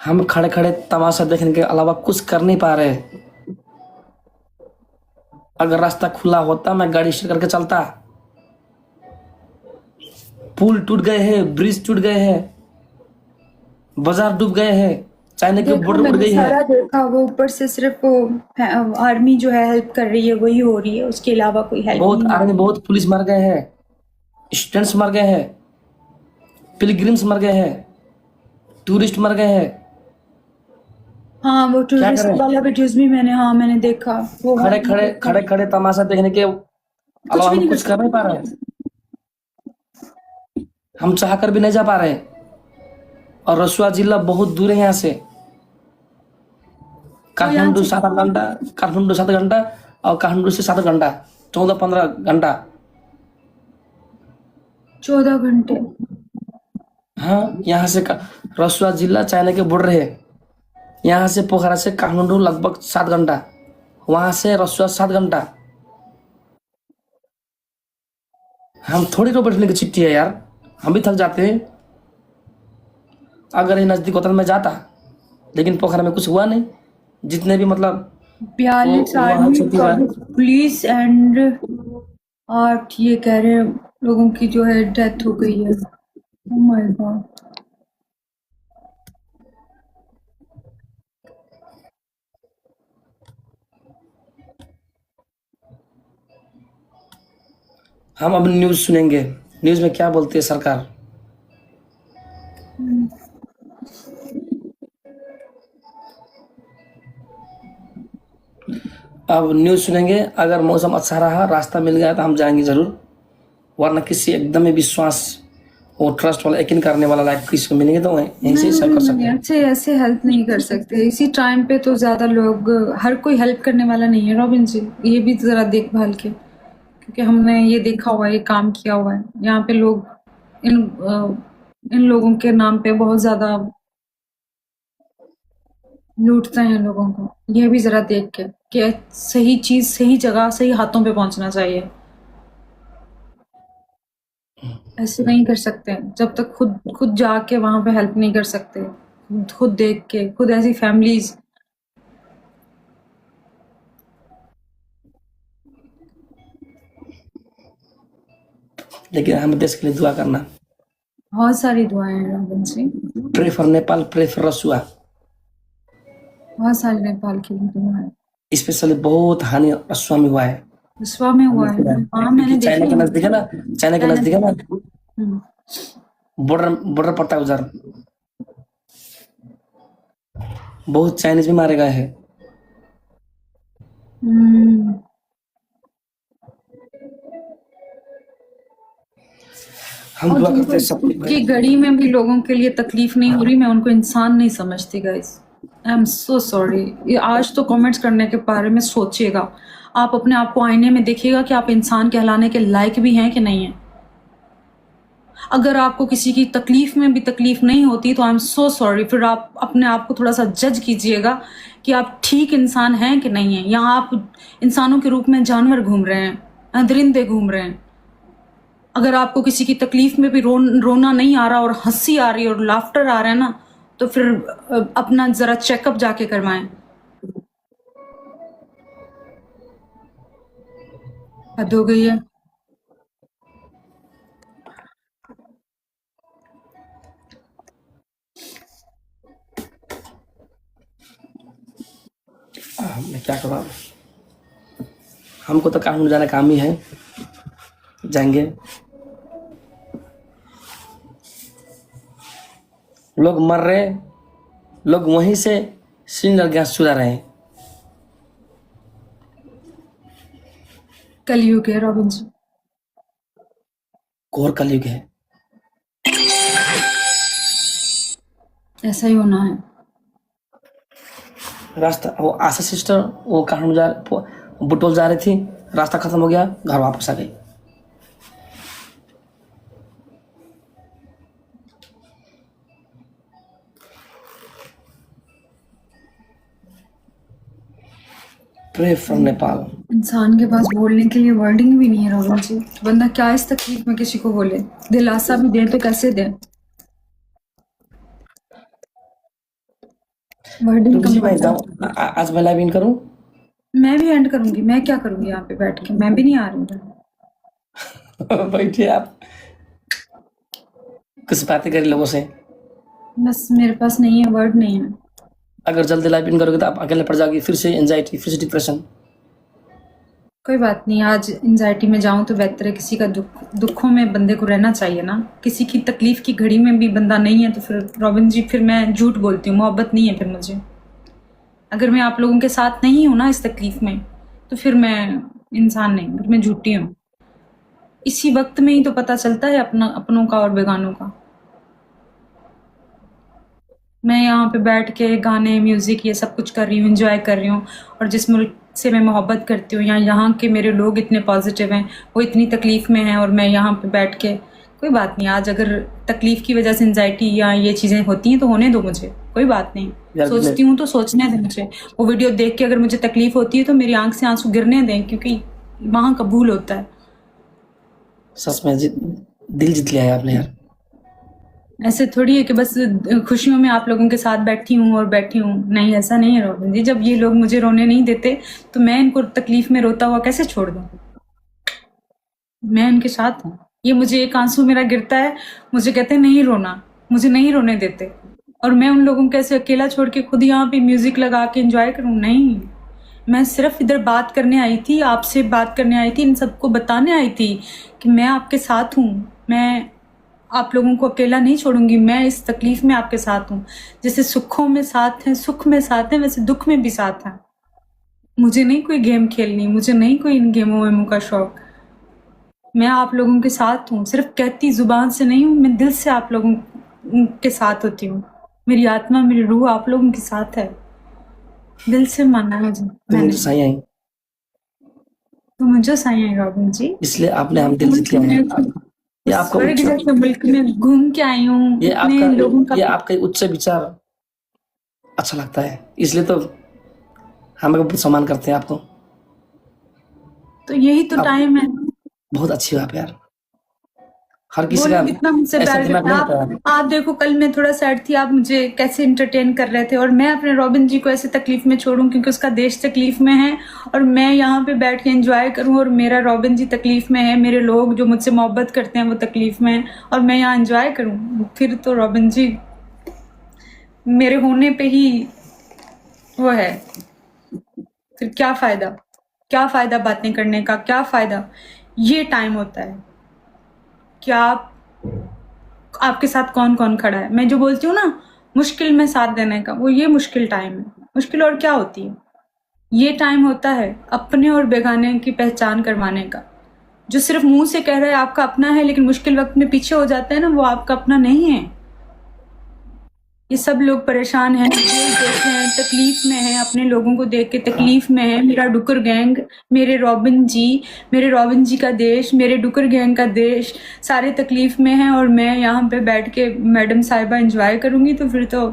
हम खड़े खड़े तमाशा देखने के अलावा कुछ कर नहीं पा रहे। अगर रास्ता खुला होता मैं गाड़ी स्टार्ट करके चलता। पुल टूट गए हैं, ब्रिज टूट गए हैं, बाजार डूब गए हैं, चाइना की देखा, बॉर्डर उड़ मैंने गई है। सारा देखा। वो ऊपर से सिर्फ वो आर्मी जो है हेल्प कर रही है वही हो रही है, उसके अलावा कोई हेल्प बहुत नहीं हो आर्मी, रही। बहुत पुलिस मर गए हैं, स्टूडेंट्स मर गए हैं, पिलग्रिम्स मर गए हैं, टूरिस्ट मर गए हैं। हाँ, वो क्या टूरिस्ट करें? वाला वीडियोस भी मैंने देखा। वो खड़े मैंने खड़े देखा। खड़े खड़े तमाशा देखने के कुछ अलावा भी हम नहीं कर कुछ कर नहीं सकते। पा रहे हैं। हम चाह कर भी नहीं जा पा रहे हैं। और रसुआ जिला बहुत दूर है यहाँ से। तो यहाँ काठमांडू से 7 घंटा, काठमांडू 7 घंटा, और काठमांडू से 7 घंटा, 14-15 घंटा। 14 घंटे। हाँ, यहाँ से रसुआ जिला चाइना के बॉर्डर है। यहाँ से पोखरा से काठमांडू लगभग 7 घंटा, वहां से रसुआ 7 घंटा। हम थोड़ी रो बैठने की चिट्ठी है यार, हम भी थक जाते हैं। अगर ये नजदीक होता तो मैं जाता, लेकिन पोखरा में कुछ हुआ नहीं। जितने भी मतलब 42 वो वहाँ आर्मी क्षति हुआ है। पुलिस एंड 8 ये कह रहे हैं लोगों की जो है डेथ हो गई है। Oh my God. हम अब न्यूज़ सुनेंगे, न्यूज़ में क्या बोलती है सरकार। अब न्यूज़ सुनेंगे। अगर मौसम अच्छा रहा, रास्ता मिल गया तो हम जाएंगे ज़रूर, वरना किसी एकदम ही विश्वास और ट्रस्ट वाला, यकीन करने वाला लाइक किसी को मिलेंगे तो यहीं से सब कर सकते हैं। ऐसे ऐसे हेल्प नहीं कर सकते इसी टाइम पे। तो ज्यादा लोग, हर कोई हेल्प करने वाला नहीं है रॉबिन जी, ये भी जरा देखभाल के, क्योंकि हमने ये देखा हुआ है, ये काम किया हुआ है। यहाँ पे लोग इन लोगों के नाम पे बहुत ज्यादा लूटते हैं लोगों को। ये भी जरा देख के कि सही चीज सही जगह सही हाथों पे पहुंचना चाहिए। ऐसे नहीं कर सकते जब तक खुद खुद जाके वहां पे हेल्प नहीं कर सकते। खुद देख के, खुद ऐसी फैमिलीज। लेकिन हमें देश के लिए दुआ करना। बहुत सारी दुआएं हैं Robin Singh. Pray for Nepal, pray for Rasuwa. बहुत सारी नेपाल की भी दुआ है। स्पेशली बहुत हानि रसुआ में हुआ है। विश्वा में हुआ हमने है। सुना है हाँ, क्योंकि मैंने चाइना देखी के है। नजदीक है ना, चाइना के नजदीक है ना, हम्म। बॉर्डर बॉर्डर पड़ता है उधर। बहुत चाइनीज भी मारे गए हैं। हम्म। हम और दुआ करते जिनको हैं सब ठीक की भाई। गड़ी में भी लोगों के लिए तकलीफ नहीं हो रही, मैं उनको इंसान नहीं समझती guys. I am so sorry. ये आज तो कमेंट्स करने के बारे में सोचिएगा। आप अपने आप को आईने में देखिएगा कि आप इंसान कहलाने के लायक भी हैं कि नहीं है। अगर आपको किसी की तकलीफ में भी तकलीफ नहीं होती तो आई एम सो सॉरी। फिर आप अपने आप को थोड़ा सा जज कीजिएगा कि आप ठीक इंसान हैं कि नहीं है। यहाँ आप इंसानों के रूप में जानवर घूम रहे हैं, दरिंदे घूम रहे हैं। अगर आपको किसी की तकलीफ में भी रोना नहीं आ रहा और हंसी आ रही है और लाफ्टर आ रहा है ना, तो फिर अपना जरा चेकअप जाके करवाएं। हद हो गई है। मैं क्या करूँ अब? हमको तो काम जाना काम ही है, जाएंगे। लोग मर रहे, लोग वहीं से सिलेंडर गैस चुरा रहे हैं। कलयुग है रॉबिन जी। घोर कलयुग है। ऐसा ही होना है। रास्ता, वो आशा सिस्टर वो काठमांडू बुटोल जा रही थी, रास्ता खत्म हो गया, घर वापस आ गई। Pray for Nepal. इंसान के पास बोलने के लिए वर्डिंग भी नहीं है रॉबिन जी। बंदा क्या इस तकलीफ में किसी को बोले, दिलासा भी दे तो कैसे दे। वर्डिंग रुक का जी, मैं मतलब जाऊँ आज मैं लाइव इन करूँ? मैं भी एंड करूंगी। मैं क्या करूंगी यहाँ पे बैठ के? मैं भी नहीं आ रही हूँ। बैठिए आप, कुछ बातें करें लोगों से। बस मेरे पास नहीं है, वर्ड नहीं है। अगर जल्दी लाइव इन करोगे तो आप अकेले पड़ जाओगे, फिर से एंजाइटी, फिर से डिप्रेशन। कोई बात नहीं, आज एंजाइटी में जाऊं तो बेहतर है। किसी का दुखों में बंदे को रहना चाहिए ना। किसी की तकलीफ की घड़ी में भी बंदा नहीं है तो फिर रॉबिन जी, फिर मैं झूठ बोलती हूँ, मोहब्बत नहीं है फिर मुझे। अगर मैं आप लोगों के साथ नहीं हूँ ना इस तकलीफ में, तो फिर मैं इंसान नहीं, फिर मैं झूठी हूँ। इसी वक्त में ही तो पता चलता है अपनों का और बेगानों का। मैं यहाँ पे बैठ के गाने, म्यूजिक, ये सब कुछ कर रही हूँ, एंजॉय कर रही हूँ। और जिस मुल्क से मैं मोहब्बत करती हूँ, यहाँ के मेरे लोग इतने पॉजिटिव हैं, वो इतनी तकलीफ में हैं, और मैं यहाँ पे बैठ के कोई बात नहीं। आज अगर तकलीफ की वजह से एंजाइटी या ये चीज़ें होती हैं तो होने दो मुझे, कोई बात नहीं। यार सोचती हूँ तो सोचने दें मुझे। वो वीडियो देख के अगर मुझे तकलीफ होती है तो मेरी आंख से आंसू गिरने दें, क्योंकि वहाँ कबूल होता है। सच में दिल जीत लिया है आपने यार। ऐसे थोड़ी है कि बस खुशियों में आप लोगों के साथ बैठी हूँ और बैठी हूँ, नहीं, ऐसा नहीं है रॉबिन जी। जब ये लोग मुझे रोने नहीं देते तो मैं इनको तकलीफ में रोता हुआ कैसे छोड़ दूँ? मैं इनके साथ हूँ। ये मुझे एक आंसू मेरा गिरता है, मुझे कहते हैं नहीं रोना, मुझे नहीं रोने देते, और मैं उन लोगों को ऐसे अकेला छोड़ के खुद यहाँ पे म्यूजिक लगा के एंजॉय करूँ? नहीं, मैं सिर्फ इधर बात करने आई थी, आपसे बात करने आई थी, इन सबको बताने आई थी कि मैं आपके साथ हूँ। मैं आप लोगों को अकेला नहीं छोड़ूंगी। मैं इस तकलीफ में आपके साथ हूँ। जैसे सुखों में साथ हैं, सुख में साथ हैं, वैसे दुख में भी साथ हैं। मुझे नहीं कोई गेम खेलनी, मुझे नहीं कोई इन गेमों वेमों का शौक। मैं आप लोगों के साथ हूँ, सिर्फ कहती जुबान से नहीं हूँ, मैं दिल से आप लोगों के साथ होती हूँ। मेरी आत्मा, मेरी रूह आप लोगों के साथ है। दिल से माना मुझे तो मैंने। मुझे सही आई, तो मुझे सही है रॉबिन जी। इसलिए आपने हम दिल जीत लिया है। ये आपका स्वर्ग उच्च, जैसे मुल्क में घूम के आई हूँ, इतने लोगों का। ये आपका उच्च विचार अच्छा लगता है, इसलिए तो हम बहुत सम्मान करते हैं आपको। तो यही तो आप टाइम है। बहुत अच्छी हो आप यार, हर किसी वो का लोग इतना मुझसे ऐसा प्यार दिमाग करते हैं। नहीं होता यार। आप देखो, कल मैं थोड़ा सैड थी, आप मुझे कैसे इंटरटेन कर रहे थे, और मैं अपने रॉबिन जी को ऐसे तकलीफ में छोड़ूं क्योंकि उसका देश तकलीफ में है, और मैं यहाँ पे बैठ के एंजॉय करूं, और मेरा रॉबिन जी तकलीफ में है, मेरे लोग जो मुझसे मोहब्बत करते हैं वो तकलीफ में है, और मैं यहाँ एंजॉय करूं? फिर तो रॉबिन जी मेरे होने पे ही वो है। फिर क्या फायदा? क्या फायदा बातें करने का? क्या फायदा? ये टाइम होता है कि आपके साथ कौन कौन खड़ा है। मैं जो बोलती हूँ ना, मुश्किल में साथ देने का, वो ये मुश्किल टाइम है। मुश्किल और क्या होती है? ये टाइम होता है अपने और बेगाने की पहचान करवाने का। जो सिर्फ मुंह से कह रहा है आपका अपना है, लेकिन मुश्किल वक्त में पीछे हो जाता है ना, वो आपका अपना नहीं है। ये सब लोग परेशान हैं, जेल देख रहे हैं, तकलीफ में हैं, अपने लोगों को देख के तकलीफ में है। मेरा डुकर गैंग, मेरे रॉबिन जी का देश, मेरे डुकर गैंग का देश, सारे तकलीफ में हैं, और मैं यहाँ पे बैठ के मैडम साहिबा एंजॉय करूंगी? तो फिर तो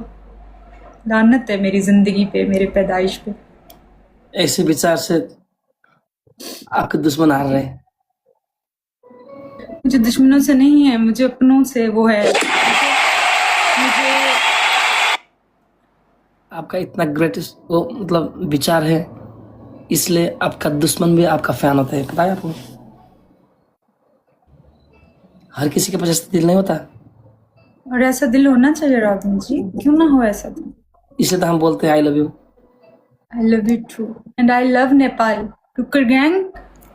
लानत है मेरी जिंदगी पे, मेरे पैदाइश पे। ऐसे विचार से आपके दुश्मन हार रहे हैं। मुझे दुश्मनों से नहीं है, मुझे अपनों से वो है। मुझे आपका इतना ग्रेटेस्ट वो मतलब विचार है, इसलिए आपका दुश्मन भी आपका फैन होता है, पता है आपको? हर किसी के पास ऐसा दिल नहीं होता, और ऐसा दिल होना चाहिए रॉबिन जी, क्यों ना हो ऐसा दिल। इसलिए तो हम बोलते हैं I love you. I love you too, and I love Nepal. डुकर गैंग,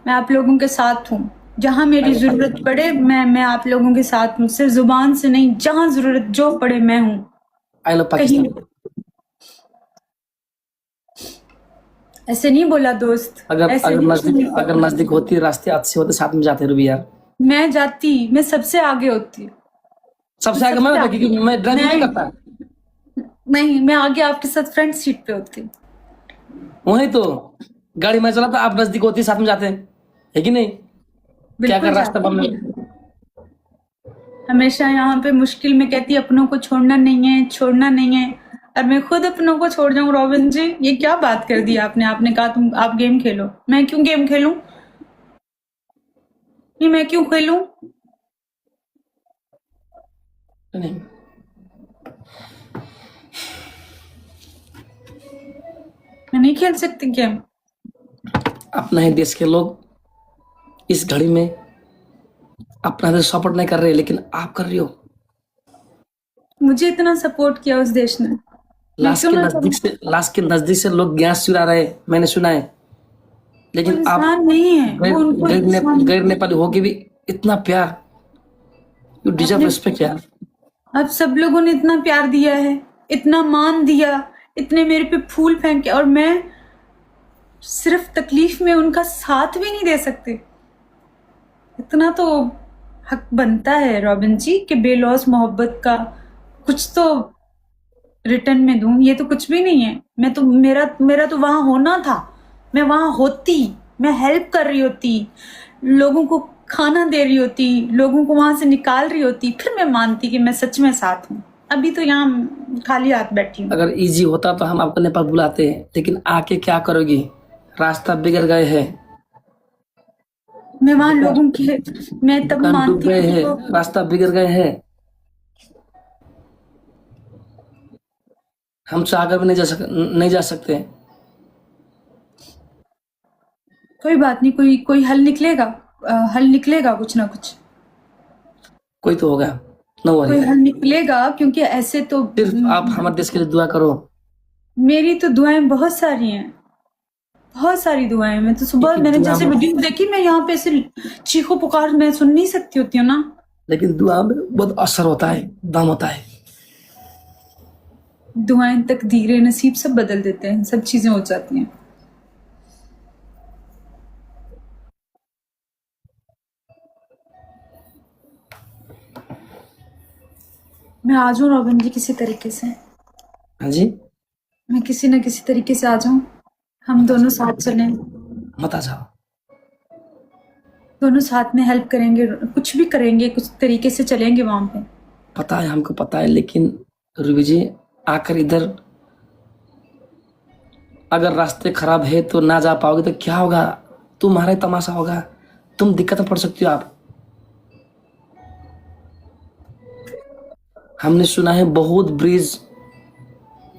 मैं आप लोगों के साथ हूँ। जहाँ मेरी जरूरत पड़े मैं आप लोगों के साथ हूँ। सिर्फ जुबान से नहीं, जहाँ जरूरत जो पड़े मैं हूँ। आई लव कहीं पाकिस्तान। ऐसे नहीं बोला दोस्त, अगर ऐसे अगर नहीं। नजदीक होती, रास्ते अच्छे होते, साथ में जाते रुबी यार। मैं जाती, मैं सबसे आगे होती। सबसे आगे मैं होता क्योंकि मैं ड्राइविंग नहीं करता। नहीं, मैं आगे आपके साथ फ्रंट सीट पे होती। वही तो, गाड़ी मैं चलाता, आप नजदीक होती, साथ में जाते, है कि नहीं? क्या बिल्कुल कर रास्ता बम में। हमेशा यहाँ पे मुश्किल में कहती अपनों को छोड़ना नहीं है, छोड़ना नहीं है, और मैं खुद अपनों को छोड़ जाऊं? रॉबिन जी, ये क्या बात कर दी आपने? आपने कहा आप गेम खेलो। मैं क्यों गेम खेलूं? नहीं, मैं क्यों खेलूं? नहीं, नहीं खेल सकते गेम? अपना ही देश के लोग इस घड़ी में अपना देश सपोर्ट नहीं कर रहे, लेकिन आप कर रही हो। मुझे इतना सपोर्ट किया उस देश ने, मैं लाश क्यों के ना नजदीक से लाश के नजदीक से लोग गैस चुरा रहे, मैंने सुना है। वो लेकिन आप इंसान नहीं है, वो उनको इंसान गैर नेपाली होके भी इतना प्यार, यू डिजर्व अपने रिस्पेक्ट यार। अब सब लोगों ने इतना प्यार दिया है, इतना मान दिया, इतने मेरे पे फूल फेंके, और मैं सिर्फ तकलीफ में उनका साथ भी नहीं दे सकते। इतना तो हक बनता है रॉबिन जी कि बेलौस मोहब्बत का कुछ तो रिटर्न में दूं। ये तो कुछ भी नहीं है। मैं तो मेरा तो वहां होना था, मैं वहां होती, मैं हेल्प कर रही होती, लोगों को खाना दे रही होती, लोगों को वहां से निकाल रही होती, फिर मैं मानती कि मैं सच में साथ हूँ। अभी तो यहाँ खाली हाथ बैठी हूँ। अगर इजी होता तो हम आपको नेपाल बुलाते हैं, लेकिन आके क्या करोगी? रास्ता बिगड़ गए हैं, मैं वहां लोगों के, मैं तब दुकान डूब मानती गए हूँ हैं, तो रास्ता बिगड़ गए हैं। हम चाहकर भी नहीं जा सकते। कोई बात नहीं, कोई हल निकलेगा, हल निकलेगा कुछ ना कुछ, कोई तो होगा, न कोई वही। हल निकलेगा, क्योंकि ऐसे तो सिर्फ आप हमारे देश के लिए दुआ करो। मेरी तो दुआएं बहुत सारी हैं, बहुत सारी दुआएं। मैं तो सुबह लेकिन मैंने दुआ जैसे में वीडियो देखी, मैं यहाँ पे ऐसे चीखो पुकार मैं सुन नहीं सकती होती हूँ ना। लेकिन दुआ में बहुत असर होता है, दम होता है। दुआएं, तकदीरें, नसीब सब बदल देते हैं, सब चीजें हो जाती हैं। मैं आ जाऊं रॉबिन जी किसी तरीके से, हाँ जी, मैं किसी न किसी तरीके से आ जाऊं, हम दोनों साथ चलें, मत आ जाओ। दोनों साथ में हेल्प करेंगे, कुछ भी करेंगे, कुछ तरीके से चलेंगे वहां पे। पता है, हमको पता है, लेकिन रूबी जी आकर इधर अगर रास्ते खराब है तो ना जा पाओगे तो क्या होगा? तुम्हारा ही तमाशा होगा, तुम दिक्कत में पड़ सकती हो। आप, हमने सुना है बहुत ब्रिज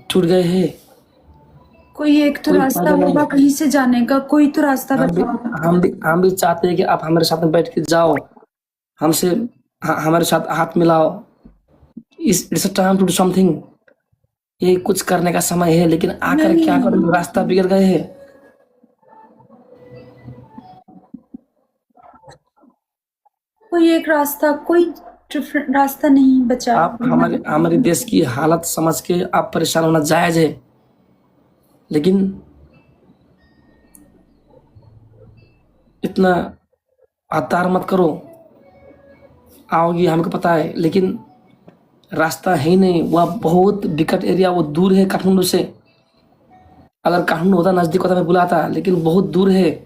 टूट गए हैं। कोई एक तो कोई रास्ता फायदा नहीं। होगा कहीं से जाने का, कोई तो रास्ता हम भी बचा होगा। हम भी चाहते हैं कि आप हमारे साथ में बैठ के जाओ, हमसे हमारे साथ हाथ मिलाओ। It's time to do something. ये कुछ करने का समय है, लेकिन आकर क्या करोगे? रास्ता बिगड़ गए हैं। कोई एक रास्ता, कोई डिफरेंट रास्ता नहीं बचा। आप हमारे देश की हालत समझ के आप परेशान होना जायज है, लेकिन इतना अतार मत करो। आओगी, हमको पता है, लेकिन रास्ता है ही नहीं। वह बहुत विकट एरिया, वो दूर है काठमांडू से। अगर काठमांडू होता, नजदीक होता, मैं बुलाता, लेकिन बहुत दूर है।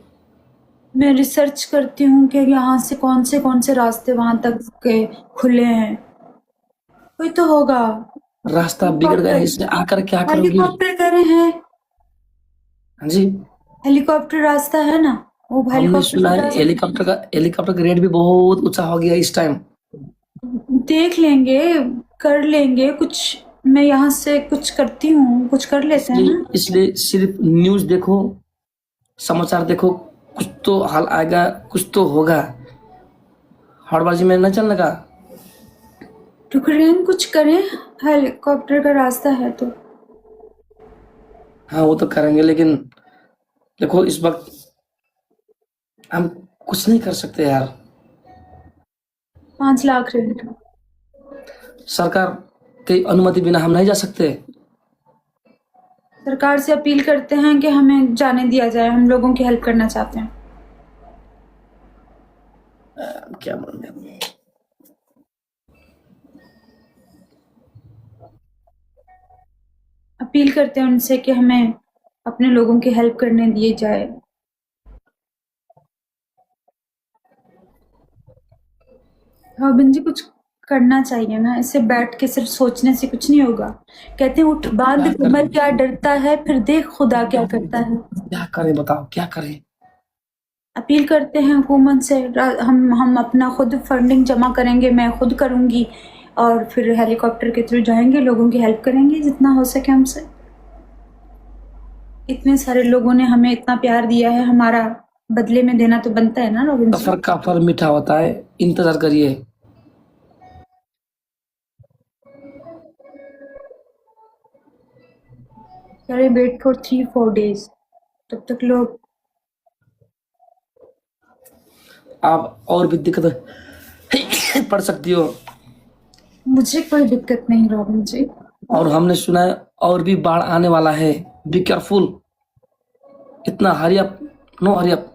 मैं रिसर्च करती हूँ कि यहाँ से कौन से रास्ते वहां तक के खुले हैं, कोई तो होगा। रास्ता बिगड़ गया है, इसमें आकर क्या करोगी? हेलीकॉप्टर करे हैं, हाँ जी, हेलीकॉप्टर रास्ता है ना, वो हमने हेलीकॉप्टर सुना है से हेलीकॉप्टर का रेट भी बहुत ऊंचा हो गया इस टाइम। देख लेंगे, कर लेंगे कुछ। मैं यहाँ से कुछ करती हूँ, कुछ कर लेते हैं ना। इसलिए सिर्फ न्यूज देखो, समाचार देखो, कुछ तो हाल आएगा, कुछ तो होगा। हड़बाजी में न चलने का। रुक रहे हैं, कुछ करें, हेलीकॉप्टर का रास्ता है तो। हाँ, वो तो करेंगे, लेकिन देखो इस वक्त हम कुछ नहीं कर सकते यार। 5 लाख रेट। सरकार की अनुमति बिना हम नहीं जा सकते। सरकार से अपील करते हैं कि हमें जाने दिया जाए, हम लोगों की हेल्प करना चाहते हैं। क्या बोलेंगे? अपील करते हैं उनसे कि हमें अपने लोगों की हेल्प करने दिए जाए। रॉबिन जी कुछ करना चाहिए ना, ऐसे बैठ के सिर्फ सोचने से कुछ नहीं होगा। कहते हैं उठ बांध कमर क्या डरता है, फिर देख खुदा क्या करता है। क्या करें, बताओ क्या करें? अपील करते हैं हुकूमत से, हम अपना खुद फंडिंग जमा करेंगे, मैं खुद करूंगी, और फिर हेलीकॉप्टर के थ्रू जाएंगे, लोगों की हेल्प करेंगे जितना हो सके हमसे। इतने सारे लोगों ने हमें इतना प्यार दिया है, हमारा बदले में देना तो बनता है ना रॉबिन जी। सफर का फल मीठा होता है, इंतजार करिए। अरे वेट फॉर 3-4 डेज, तब तक लोग आप और भी दिक्कत पड़ सकती हो, मुझे कोई दिक्कत नहीं रॉबिन जी। और हमने सुना है और भी बाढ़ आने वाला है। बी केयरफुल, इतना hurry up, no hurry up.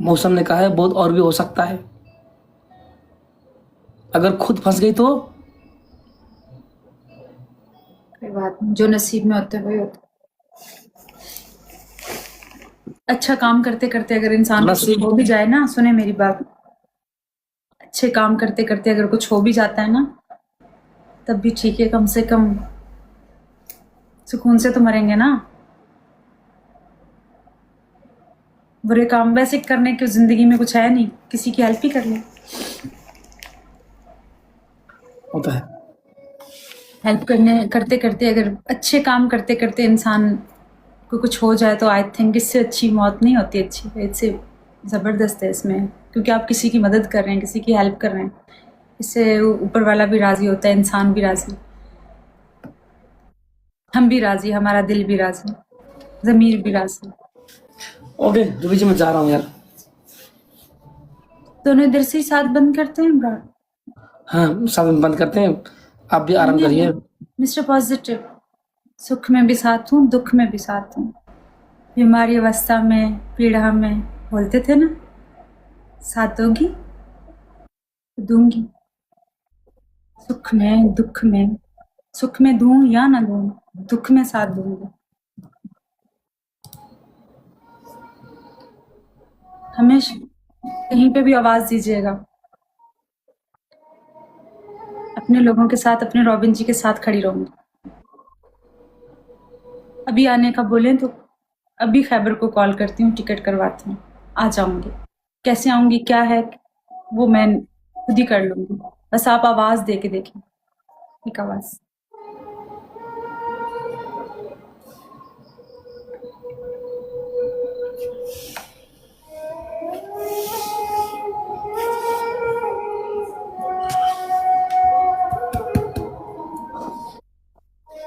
मौसम ने कहा है बहुत और भी हो सकता है। अगर खुद फंस गई तो कोई बात नहीं, जो नसीब में होते हुए होते। अच्छा काम करते करते अगर इंसान को कुछ नसीब- हो भी जाए ना, सुने मेरी बात, अच्छे काम करते करते अगर कुछ हो भी जाता है ना, तब भी ठीक है, कम से कम सुकून से तो मरेंगे ना। बुरे काम वैसे करने की जिंदगी में कुछ है नहीं, किसी की हेल्प ही कर ले। होता है। हेल्प करने करते करते अगर अच्छे काम करते करते इंसान को कुछ हो जाए तो आई थिंक इससे अच्छी मौत नहीं होती। अच्छी इससे ज़बरदस्त है इसमें, क्योंकि आप किसी की मदद कर रहे हैं, किसी की हेल्प कर रहे हैं, इससे ऊपर वाला भी राज़ी होता है, इंसान भी राज़ी, हम भी राज़ी, हमारा दिल भी राज़ी, ज़मीर भी राज़ी। ओके रूबी जी, मैं जा रहा हूँ यार। दोनों इधर से ही साथ बंद करते हैं ब्रा। हाँ, साथ में बंद करते हैं, आप भी आराम करिए। मिस्टर पॉजिटिव, सुख में भी साथ हूँ, दुख में भी साथ हूँ, बीमारी अवस्था में, पीड़ा में, बोलते थे ना, साथ दोगी तो दूंगी, सुख में दुख में, सुख में दूं या ना दूं, दुख में साथ दूंगी। हमेशा कहीं पे भी आवाज दीजिएगा, अपने लोगों के साथ, अपने रॉबिन जी के साथ खड़ी रहूंगी। अभी आने का बोलें तो अभी खैबर को कॉल करती हूँ, टिकट करवाती हूँ, आ जाऊंगी। कैसे आऊंगी क्या है वो मैं खुद ही कर लूंगी, बस आप आवाज दे के देखें, एक आवाज।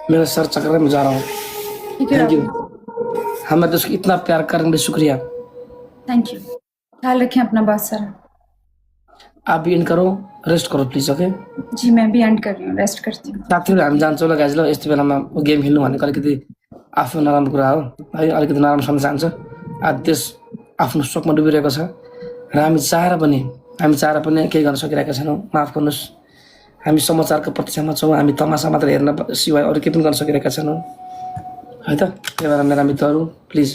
मेरा सर चक्कर है, मैं जा रहा हूँ। ठीक है थैंक यू, रॉबिन, हमें तो इतना प्यार करने के लिए शुक्रिया। थैंक यू, ख्याल रखें अपना बहुत सारा। आप भी इन करो, रेस्ट करो प्लिज। ओके जी मैं भी एंड कर रही हूँ, रेस्ट करती हूँ। साथीहरू, हामी जान्छौँ ल गाइज। ल यस्तो बेलामा गेम खेल्नु भनेको अलिकति आफ्नो नराम्रो कुरा हो है, अलिकति नराम्रो सम्झ जान्छ। आज देश आफ्नो शोकमा डुबिरहेको छ र हामी चाहेर पनि केही गर्न सकिरहेका छैनौँ। माफ गर्नुहोस्, हामी समाचारको प्रतीक्षामा छौँ, हामी तमासा मात्र हेर्न सिवाय अरू केही पनि गर्न सकिरहेका छैनौँ है त। त्यही भएर मेरा मित्रहरू प्लिज,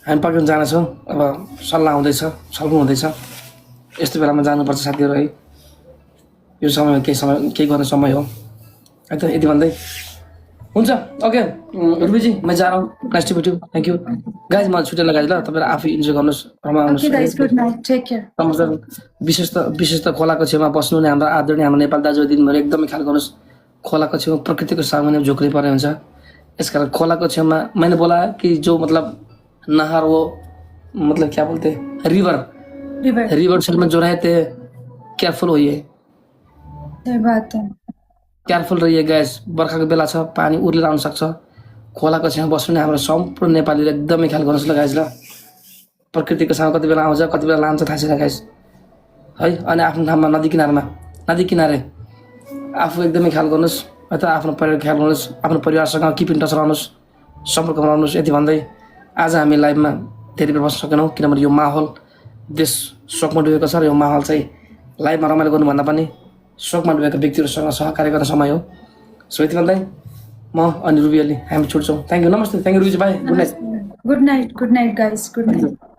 हामी पक्रिन जानेछौँ। अब सल्लाह हुँदैछ, छलफल हुँदैछ, यस्तो बेलामा जानुपर्छ साथीहरू है। यो समयमा केही गर्ने समय हो है त। यति भन्दै हुन्छ। ओके रुबीजी, मैं जा रहा हूँ, nice to meet you, thank you guys. म छुट्टै ल गाइज, ल तपाईँहरू आफै इन्जोय गर्नुहोस्, रमाउनुहोस्। Okay guys, good night, take care. समाचार विशेष त खोलाको छेउमा बस्नु नै हाम्रो आदरणीय, हाम्रो नेपाल दाजु दिदीहरू एकदमै ख्याल गर्नुहोस्। खोलाको छेउमा प्रकृतिको सामुन्ने झोक्नै पर्ने हुन्छ, यसकारण खोलाको छेउमा मैंने बोला कि जो मतलब नहर वो मतलब क्या बोलते रिवर रिवर साइड में जो रहते केयरफुल होइए, सही बात है। केयरफुल रहिए गैस। बर्खाको बेला छ, पानी उर्लेर आउन सक्छ। खोलाको छेउमा बस्नु नै हाम्रो सम्पूर्ण नेपालीले एकदमै ख्याल गर्नुहोस् ल गाइज। ल प्रकृतिको सामु कति बेला आउँछ कति बेला लान्छ थाहा छैन गाइज है। अनि आफ्नो ठाउँमा नदी किनारे आफू एकदमै ख्याल गर्नुहोस् है त। आफ्नो परिवारको ख्याल गर्नुहोस्, आफ्नो परिवारसँग किप इन टच रहनुहोस्, सम्पर्कमा रहनुहोस्। यति भन्दै आज हामी लाइभमा धेरै बेर बस्न सकेनौँ, किनभने यो माहौल देश शोकमा डुबेको छ र यो माहौल चाहिँ लाइभमा रमाइलो गर्नुभन्दा पनि शोकमा डुबेका व्यक्तिहरूसँग सहकार्य गर्ने समय हो। सो यति भन्दै म अनि रुबी अली हामी छुट्छौँ। थ्याङ्क यू, नमस्ते, थ्याङ्क यू रुबीजी, bye, good night. Good night, good night guys, good night.